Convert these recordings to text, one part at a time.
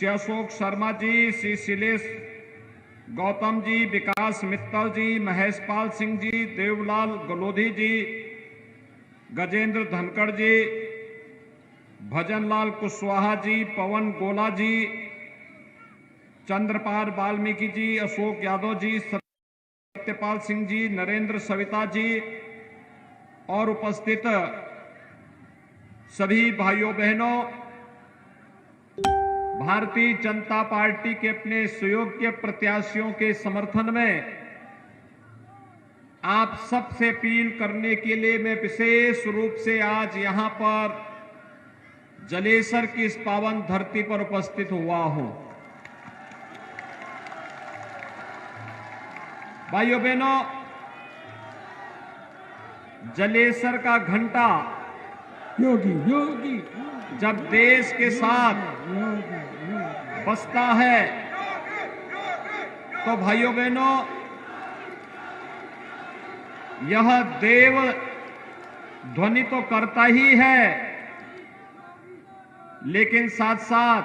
श्री अशोक शर्मा जी, श्री शिलेश गौतम जी, विकास मित्तल जी, महेशपाल सिंह जी, देवलाल गलोधी जी, गजेंद्र धनखड़ जी, भजनलाल कुशवाहा जी, पवन गोला जी, चंद्रपाल वाल्मीकि जी, अशोक यादव जी, सत्यपाल सिंह जी, नरेंद्र सविता जी और उपस्थित सभी भाइयों बहनों, भारतीय जनता पार्टी के अपने सुयोग्य प्रत्याशियों के समर्थन में आप सबसे अपील करने के लिए मैं विशेष रूप से आज यहां पर जलेसर की इस पावन धरती पर उपस्थित हुआ हूं। भाइयों बहनों, जलेसर का घंटा योगी जब देश के साथ बसता है तो भाइयों बहनों, यह देव ध्वनि तो करता ही है, लेकिन साथ साथ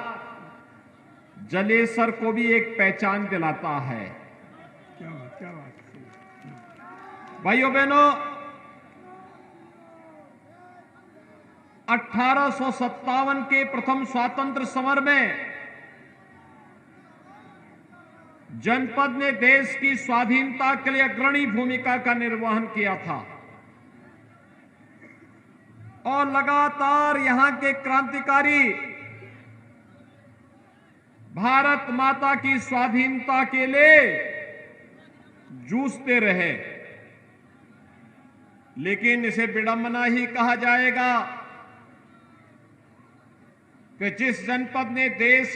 जलेसर को भी एक पहचान दिलाता है। क्या बात भाइयों बहनों, 1857 के प्रथम स्वातंत्र समर में जनपद ने देश की स्वाधीनता के लिए अग्रणी भूमिका का निर्वहन किया था और लगातार यहां के क्रांतिकारी भारत माता की स्वाधीनता के लिए जूझते रहे। लेकिन इसे विडंबना ही कहा जाएगा कि जिस जनपद ने देश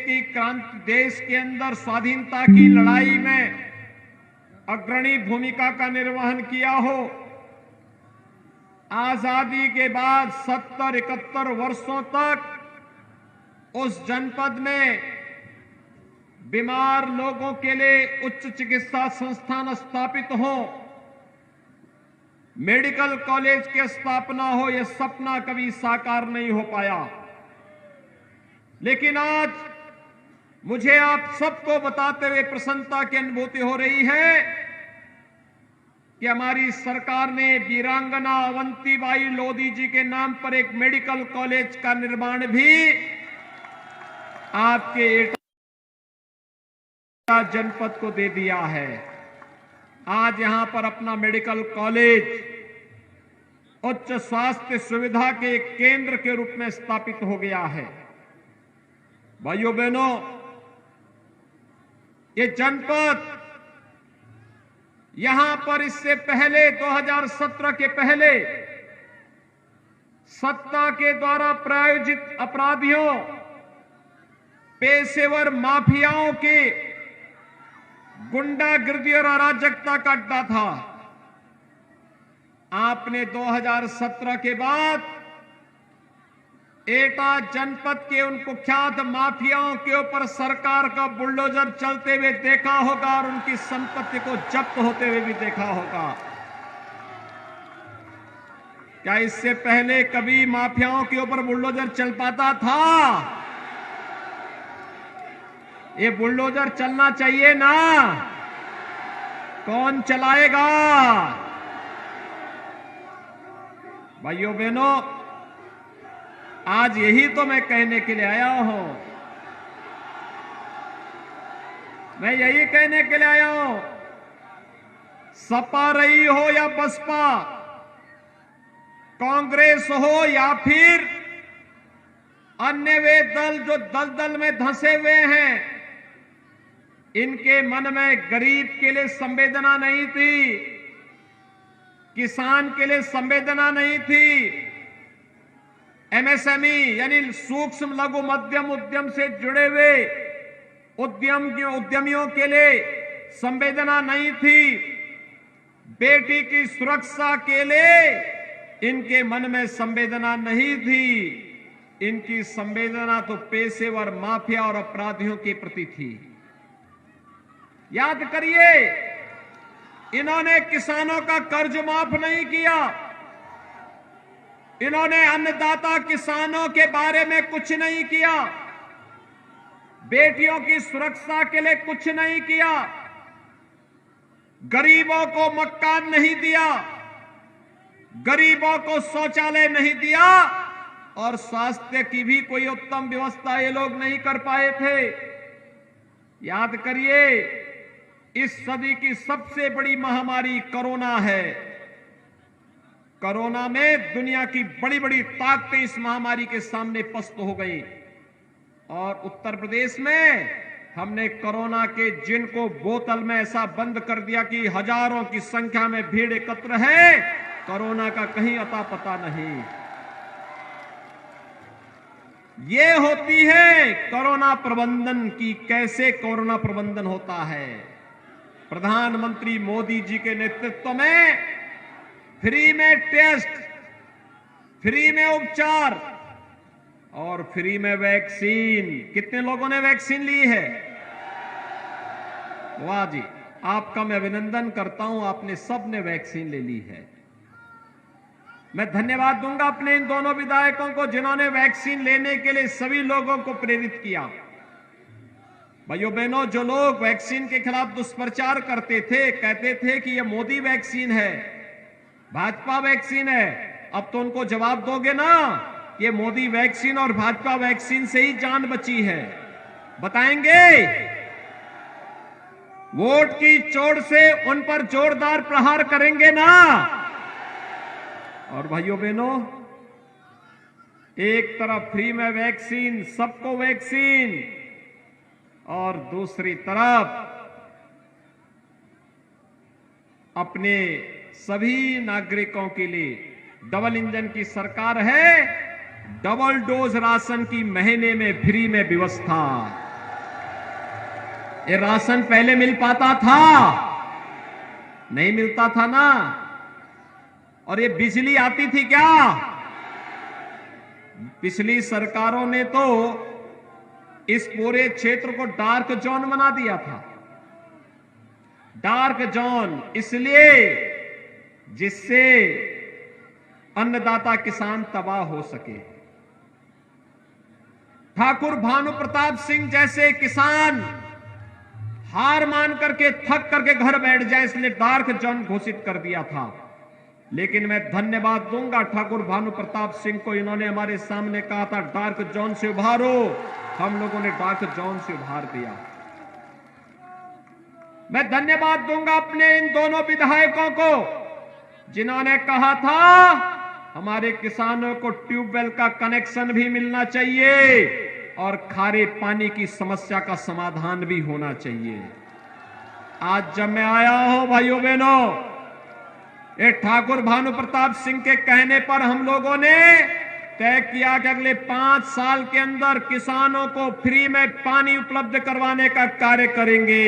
के अंदर स्वाधीनता की लड़ाई में अग्रणी भूमिका का निर्वहन किया हो, आजादी के बाद 70-71 वर्षों तक उस जनपद में बीमार लोगों के लिए उच्च चिकित्सा संस्थान स्थापित हो, मेडिकल कॉलेज की स्थापना हो, यह सपना कभी साकार नहीं हो पाया। लेकिन आज मुझे आप सबको बताते हुए प्रसन्नता की अनुभूति हो रही है कि हमारी सरकार ने वीरांगना अवंतीबाई लोधी जी के नाम पर एक मेडिकल कॉलेज का निर्माण भी आपके एटा जनपद को दे दिया है। आज यहां पर अपना मेडिकल कॉलेज उच्च स्वास्थ्य सुविधा के केंद्र के रूप में स्थापित हो गया है। भाइयों बहनों, ये जनपद यहां पर इससे पहले 2017 के पहले सत्ता के द्वारा प्रायोजित अपराधियों, पेशेवर माफियाओं के गुंडागिर्दी और अराजकता का अड्डा था। आपने 2017 के बाद एटा जनपद के उन कुख्यात माफियाओं के ऊपर सरकार का बुलडोजर चलते हुए देखा होगा और उनकी संपत्ति को जब्त होते हुए भी देखा होगा। क्या इससे पहले कभी माफियाओं के ऊपर बुलडोजर चल पाता था? ये बुलडोजर चलना चाहिए ना? कौन चलाएगा? भाइयों बहनों, आज यही तो मैं कहने के लिए आया हूं। मैं यही कहने के लिए आया हूं, सपा रही हो या बसपा, कांग्रेस हो या फिर अन्य वे दल जो दलदल में धंसे हुए हैं, इनके मन में गरीब के लिए संवेदना नहीं थी, किसान के लिए संवेदना नहीं थी, एमएसएमई यानी सूक्ष्म लघु मध्यम उद्यम से जुड़े हुए उद्यमियों के लिए संवेदना नहीं थी, बेटी की सुरक्षा के लिए इनके मन में संवेदना नहीं थी। इनकी संवेदना तो पेशेवर माफिया और अपराधियों के प्रति थी। याद करिए, इन्होंने किसानों का कर्ज माफ नहीं किया, इन्होंने अन्नदाता किसानों के बारे में कुछ नहीं किया, बेटियों की सुरक्षा के लिए कुछ नहीं किया, गरीबों को मकान नहीं दिया, गरीबों को शौचालय नहीं दिया और स्वास्थ्य की भी कोई उत्तम व्यवस्था ये लोग नहीं कर पाए थे। याद करिए, इस सदी की सबसे बड़ी महामारी कोरोना है। कोरोना में दुनिया की बड़ी बड़ी ताकतें इस महामारी के सामने पस्त हो गई और उत्तर प्रदेश में हमने कोरोना के जिन को बोतल में ऐसा बंद कर दिया कि हजारों की संख्या में भीड़ एकत्र है, कोरोना का कहीं अता पता नहीं। ये होती है कोरोना प्रबंधन की, कैसे कोरोना प्रबंधन होता है। प्रधानमंत्री मोदी जी के नेतृत्व में फ्री में टेस्ट, फ्री में उपचार और फ्री में वैक्सीन। कितने लोगों ने वैक्सीन ली है? वाह जी, आपका मैं अभिनंदन करता हूं, आपने सबने वैक्सीन ले ली है। मैं धन्यवाद दूंगा अपने इन दोनों विधायकों को जिन्होंने वैक्सीन लेने के लिए सभी लोगों को प्रेरित किया। भाइयों बहनों, जो लोग वैक्सीन के खिलाफ दुष्प्रचार करते थे, कहते थे कि यह मोदी वैक्सीन है, भाजपा वैक्सीन है, अब तो उनको जवाब दोगे ना, ये मोदी वैक्सीन और भाजपा वैक्सीन से ही जान बची है। बताएंगे? वोट की चोट से उन पर जोरदार प्रहार करेंगे ना? और भाइयों बहनों, एक तरफ फ्री में वैक्सीन, सबको वैक्सीन, और दूसरी तरफ अपने सभी नागरिकों के लिए डबल इंजन की सरकार है, डबल डोज राशन की महीने में फ्री में व्यवस्था। ये राशन पहले मिल पाता था? नहीं मिलता था ना। और ये बिजली आती थी क्या? पिछली सरकारों ने तो इस पूरे क्षेत्र को डार्क जोन बना दिया था। डार्क जोन इसलिए जिससे अन्नदाता किसान तबाह हो सके। ठाकुर भानु प्रताप सिंह जैसे किसान हार मान करके, थक करके घर बैठ जाए, इसलिए डार्क जोन घोषित कर दिया था। लेकिन मैं धन्यवाद दूंगा ठाकुर भानु प्रताप सिंह को, इन्होंने हमारे सामने कहा था डार्क जोन से उभारो, हम लोगों ने डार्क जोन से उभार दिया। मैं धन्यवाद दूंगा अपने इन दोनों विधायकों को जिन्होंने कहा था हमारे किसानों को ट्यूबवेल का कनेक्शन भी मिलना चाहिए और खारे पानी की समस्या का समाधान भी होना चाहिए। आज जब मैं आया हूं भाइयों बहनों, ये ठाकुर भानु प्रताप सिंह के कहने पर हम लोगों ने तय किया कि अगले 5 साल के अंदर किसानों को फ्री में पानी उपलब्ध करवाने का कार्य करेंगे।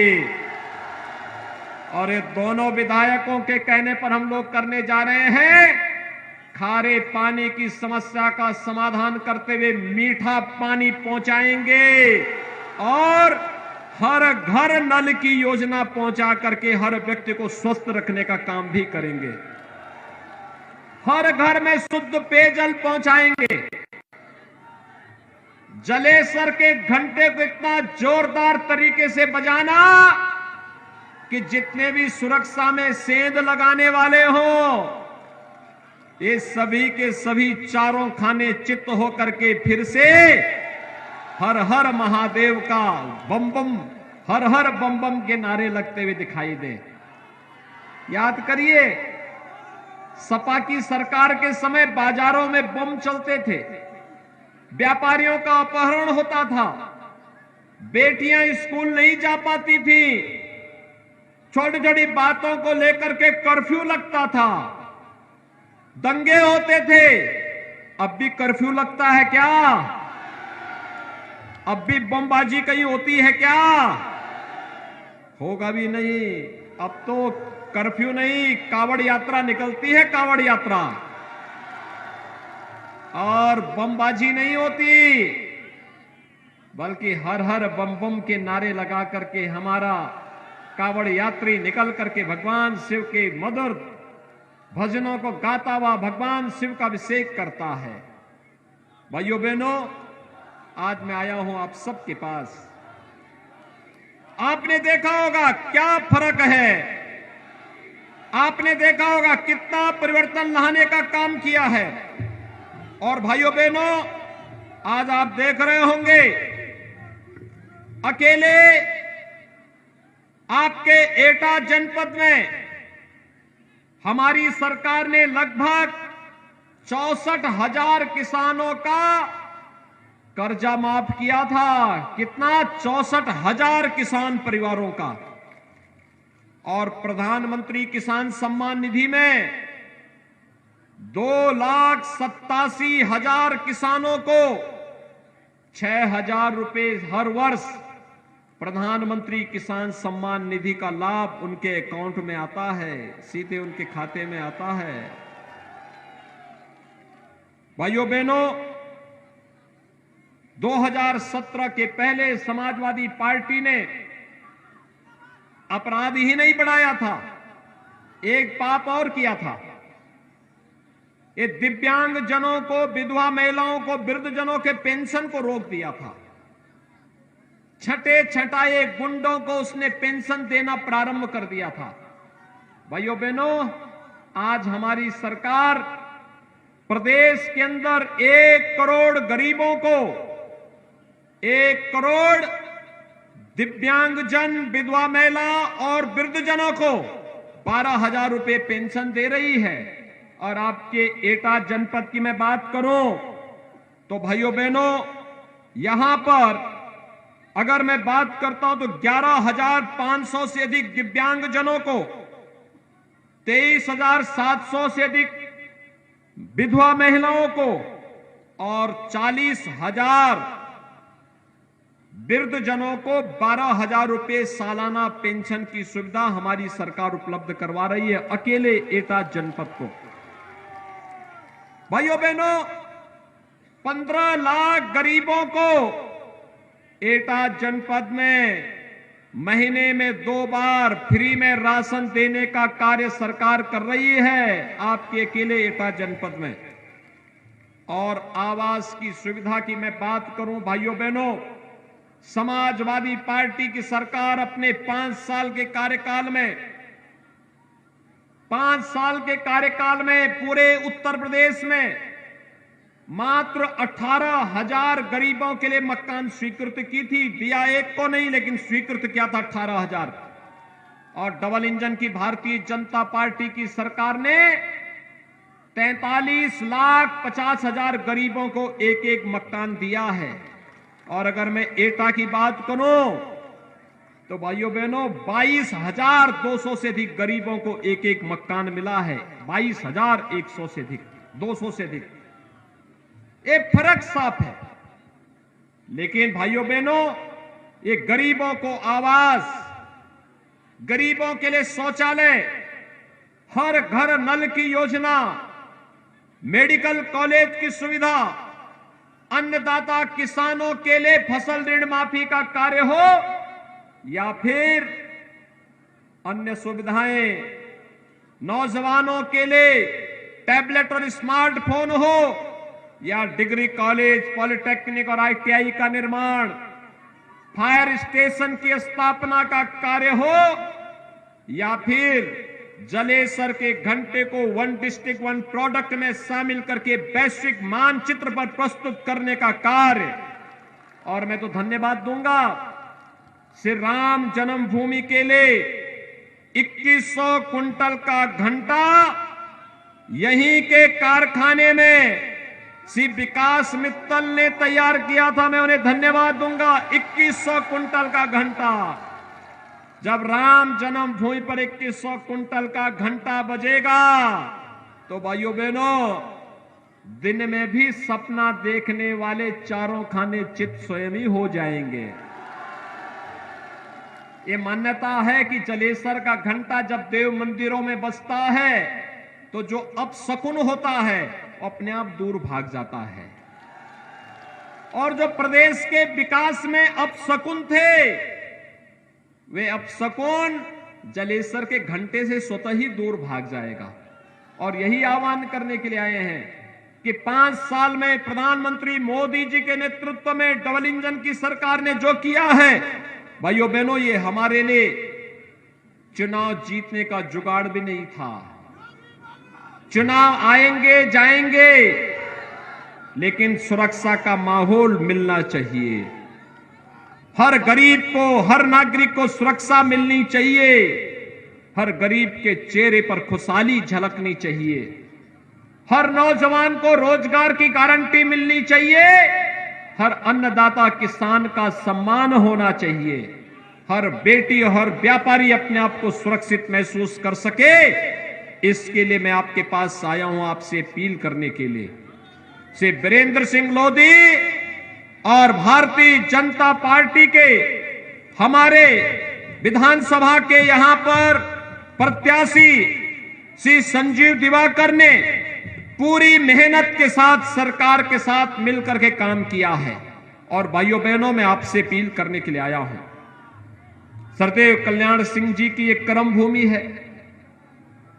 और ये दोनों विधायकों के कहने पर हम लोग करने जा रहे हैं, खारे पानी की समस्या का समाधान करते हुए मीठा पानी पहुंचाएंगे और हर घर नल की योजना पहुंचा करके हर व्यक्ति को स्वस्थ रखने का काम भी करेंगे। हर घर में शुद्ध पेयजल पहुंचाएंगे। जलेसर के घंटे को इतना जोरदार तरीके से बजाना कि जितने भी सुरक्षा में सेंध लगाने वाले हो, ये सभी के सभी चारों खाने चित्त होकर के फिर से हर हर महादेव का बम बम, हर हर बम बम के नारे लगते हुए दिखाई दे। याद करिए, सपा की सरकार के समय बाजारों में बम चलते थे, व्यापारियों का अपहरण होता था, बेटियां स्कूल नहीं जा पाती थी, छोटी छोटी बातों को लेकर के कर्फ्यू लगता था, दंगे होते थे। अब भी कर्फ्यू लगता है क्या? अब भी बमबाजी कहीं होती है क्या? होगा भी नहीं। अब तो कर्फ्यू नहीं, कावड़ यात्रा निकलती है, कावड़ यात्रा, और बमबाजी नहीं होती, बल्कि हर हर बम बम के नारे लगा करके हमारा कावड़ यात्री निकल करके भगवान शिव के मधुर भजनों को गाता हुआ भगवान शिव का अभिषेक करता है। भाइयों बहनों, आज मैं आया हूं आप सबके पास आपने देखा होगा क्या फर्क है, आपने देखा होगा कितना परिवर्तन लाने का काम किया है। और भाइयों बहनों, आज आप देख रहे होंगे अकेले आपके एटा जनपद में हमारी सरकार ने लगभग 64,000 किसानों का कर्जा माफ किया था। कितना? 64,000 किसान परिवारों का। और प्रधानमंत्री किसान सम्मान निधि में 2,87,000 किसानों को 6,000 रुपए हर वर्ष प्रधानमंत्री किसान सम्मान निधि का लाभ उनके अकाउंट में आता है, सीधे उनके खाते में आता है। भाइयों बहनों, 2017 के पहले समाजवादी पार्टी ने अपराध ही नहीं बढ़ाया था, एक पाप और किया था। ये दिव्यांग जनों को, विधवा महिलाओं को, वृद्धजनों के पेंशन को रोक दिया था। छठे छटाए गुंडों को उसने पेंशन देना प्रारंभ कर दिया था। भाइयों बहनों, आज हमारी सरकार प्रदेश के अंदर 1 करोड़ गरीबों को, 1 करोड़ दिव्यांगजन, विधवा महिला और वृद्धजनों को 12,000 रुपए पेंशन दे रही है। और आपके एटा जनपद की मैं बात करूं तो भाइयों बहनों, यहां पर अगर मैं बात करता हूं तो 11,500 से अधिक दिव्यांगजनों को, 23,700 से अधिक विधवा महिलाओं को और 40,000 वृद्धजनों को 12,000 रुपए सालाना पेंशन की सुविधा हमारी सरकार उपलब्ध करवा रही है, अकेले एटा जनपद को। भाइयों बहनों, 15 लाख गरीबों को एटा जनपद में महीने में 2 बार फ्री में राशन देने का कार्य सरकार कर रही है, आपके अकेले एटा जनपद में। और आवास की सुविधा की मैं बात करूं भाइयों बहनों, समाजवादी पार्टी की सरकार अपने 5 साल के कार्यकाल में, 5 साल के कार्यकाल में पूरे उत्तर प्रदेश में मात्र 18,000 गरीबों के लिए मकान स्वीकृत की थी। दिया एक को नहीं, लेकिन स्वीकृत किया था 18,000। और डबल इंजन की भारतीय जनता पार्टी की सरकार ने 43,50,000 गरीबों को एक एक मकान दिया है। और अगर मैं एटा की बात करूं तो भाइयों बहनों, 22,200 से अधिक गरीबों को एक एक मकान मिला है। 22,100 से अधिक, 200 से अधिक। एक फर्क साफ है। लेकिन भाइयों बहनों, ये गरीबों को आवास, गरीबों के लिए शौचालय, हर घर नल की योजना, मेडिकल कॉलेज की सुविधा, अन्नदाता किसानों के लिए फसल ऋण माफी का कार्य हो या फिर अन्य सुविधाएं, नौजवानों के लिए टैबलेट और स्मार्टफोन हो, या डिग्री कॉलेज, पॉलिटेक्निक और ITI का निर्माण, फायर स्टेशन की स्थापना का कार्य हो, या फिर जलेसर के घंटे को 1 डिस्ट्रिक्ट 1 प्रोडक्ट में शामिल करके वैश्विक मानचित्र पर प्रस्तुत करने का कार्य। और मैं तो धन्यवाद दूंगा श्री राम जन्मभूमि के लिए 2100 कुंटल का घंटा यहीं के कारखाने में श्री विकास मित्तल ने तैयार किया था। मैं उन्हें धन्यवाद दूंगा। 2100 कुंटल का घंटा, जब राम जन्मभूमि पर 2100 कुंटल का घंटा बजेगा तो भाइयों बहनों, दिन में भी सपना देखने वाले चारों खाने चित स्वयं ही हो जाएंगे। ये मान्यता है कि जलेसर का घंटा जब देव मंदिरों में बजता है तो जो अपशकुन होता है वो अपने आप दूर भाग जाता है। और जो प्रदेश के विकास में अपशकुन थे, वे अपशकुन जलेसर के घंटे से स्वतः ही दूर भाग जाएगा। और यही आह्वान करने के लिए आए हैं कि 5 साल में प्रधानमंत्री मोदी जी के नेतृत्व में डबल इंजन की सरकार ने जो किया है, भाइयों बहनों, ये हमारे लिए चुनाव जीतने का जुगाड़ भी नहीं था। चुनाव आएंगे जाएंगे, लेकिन सुरक्षा का माहौल मिलना चाहिए। हर गरीब को, हर नागरिक को सुरक्षा मिलनी चाहिए। हर गरीब के चेहरे पर खुशहाली झलकनी चाहिए। हर नौजवान को रोजगार की गारंटी मिलनी चाहिए। हर अन्नदाता किसान का सम्मान होना चाहिए। हर बेटी और हर व्यापारी अपने आप को सुरक्षित महसूस कर सके, इसके लिए मैं आपके पास आया हूं, आपसे अपील करने के लिए। श्री वीरेंद्र सिंह लोधी और भारतीय जनता पार्टी के हमारे विधानसभा के यहां पर प्रत्याशी श्री संजीव दिवाकर ने पूरी मेहनत के साथ सरकार के साथ मिलकर के काम किया है। और भाइयों बहनों, मैं आपसे अपील करने के लिए आया हूं। सरदेव कल्याण सिंह जी की एक कर्म भूमि है।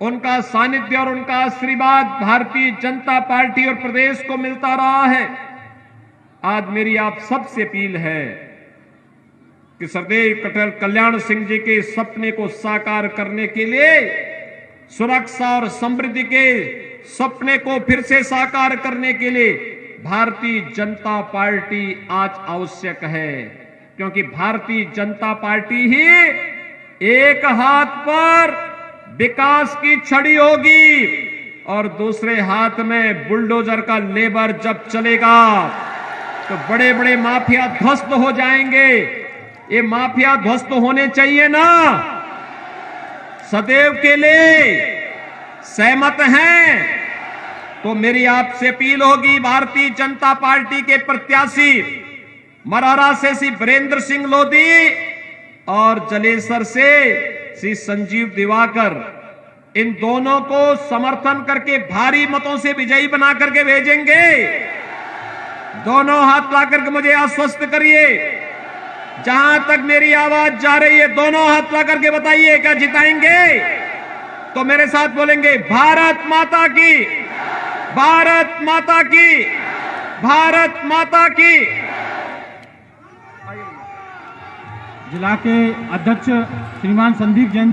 उनका सानिध्य और उनका आशीर्वाद भारतीय जनता पार्टी और प्रदेश को मिलता रहा है। आज मेरी आप सबसे अपील है कि सरदेव कल्याण सिंह जी के सपने को साकार करने के लिए, सुरक्षा और समृद्धि के सपने को फिर से साकार करने के लिए भारतीय जनता पार्टी आज आवश्यक है। क्योंकि भारतीय जनता पार्टी ही एक हाथ पर विकास की छड़ी होगी और दूसरे हाथ में बुलडोजर का लेबर जब चलेगा तो बड़े बड़े माफिया ध्वस्त हो जाएंगे। ये माफिया ध्वस्त होने चाहिए ना, सदैव के लिए सहमत हैं? तो मेरी आपसे अपील होगी, भारतीय जनता पार्टी के प्रत्याशी मरारा से श्री वीरेंद्र सिंह लोधी और जलेसर से श्री संजीव दिवाकर, इन दोनों को समर्थन करके भारी मतों से विजयी बना करके भेजेंगे। दोनों हाथ ला करके मुझे आश्वस्त करिए। जहां तक मेरी आवाज जा रही है, दोनों हाथ ला करके बताइए, क्या जिताएंगे? तो मेरे साथ बोलेंगे, भारत माता की, भारत माता की, भारत माता की। जिला के अध्यक्ष श्रीमान संदीप जैन।